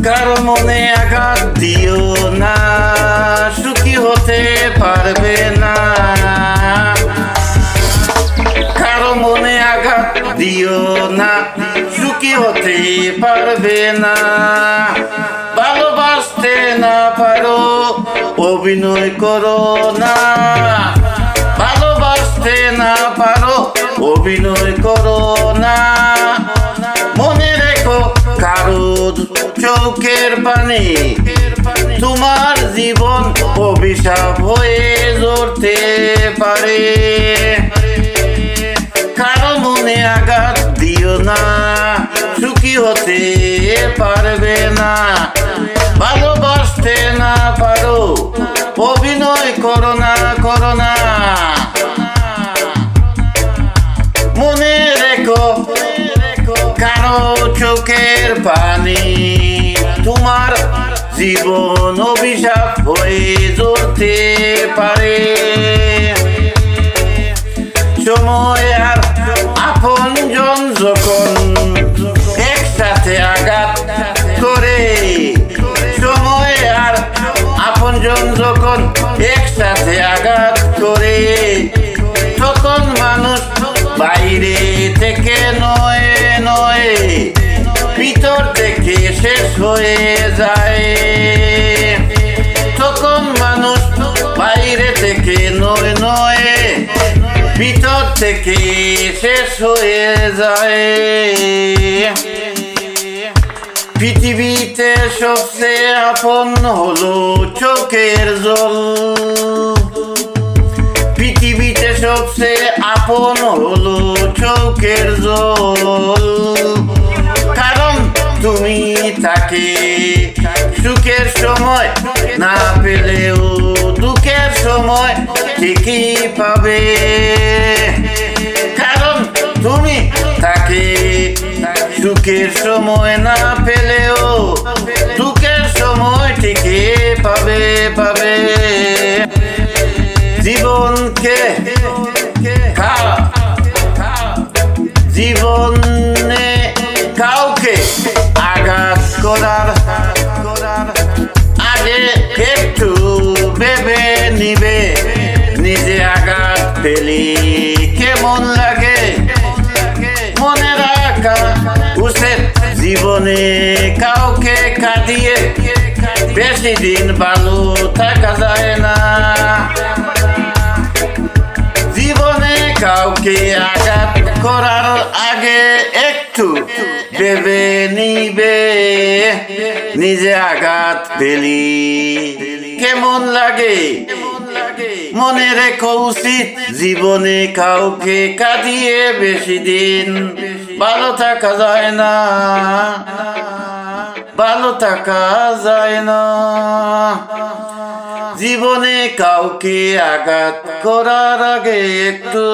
কারো মনে আঘাত দিও না, সুখী হতে পারবে না। কারো মনে আঘাত দিও না, সুখী হতে পারবে না। ভালোবাসতে না পারো, অভিনয় করো না। ভালোবাসতে না পারো, অভিনয় করো না। মনে রেখো কারো চোখের পানি তোমার জীবন অভিশাপ হয়ে ঝরতে পারে। কারো মনে আঘাত দিও না, সুখী হতে পারবে না। ভালোবাসতে না পারো, অভিনয় করো না, করো না। মনে রেখো কারো চোখের পানি তোমার জীবন অভিশাপ হয়ে ঝরতে পারে। সময় আর আপনজন যখন একসাথে আঘাত করে, সময় আর আপনজন যখন একসাথে আঘাত করে, তখন মানুষ বাইরে থেকে নয় নয় ভিতর থেকে শেষ হয়ে যায়। তখন মানুষ বাইরে থেকে নয় নয় ভিতর থেকে শেষ হয়ে যায়। পৃথিবীতে সবচেয়ে আপন হলো চোখের জল। পৃথিবীতে সবচেয়ে আপন হলো চোখের জল। কারণ তুমি তাকে সুখের সময় না পেলেও দুঃখের সময় ঠিকই পাবে। কারণ তুমি তাকে সুখের সময় না পেলেও দুঃখের সময় ঠিকই পাবে পাবে। জীবনকে জীবনে কাউকে আঘাত করার আগে একটু ভেবে নিবে, নিজে আঘাত পেলি কেমন লাগে। মনে রাখা উচিত জীবনে কাউকে কাটিয়ে বেশি দিন ভালো থাকা যায় না। জীবনে কাউকে আঘাত করার আগে একটু ভেবে নিবে, নিজে আঘাত পেলি কেমন লাগে। মনে রেখো উচিত জীবনে কাউকে কাটিয়ে বেশি দিন ভালো থাকা যায় না, ভালো থাকা যায় না। জীবনে কাউকে আঘাত করার আগে একটু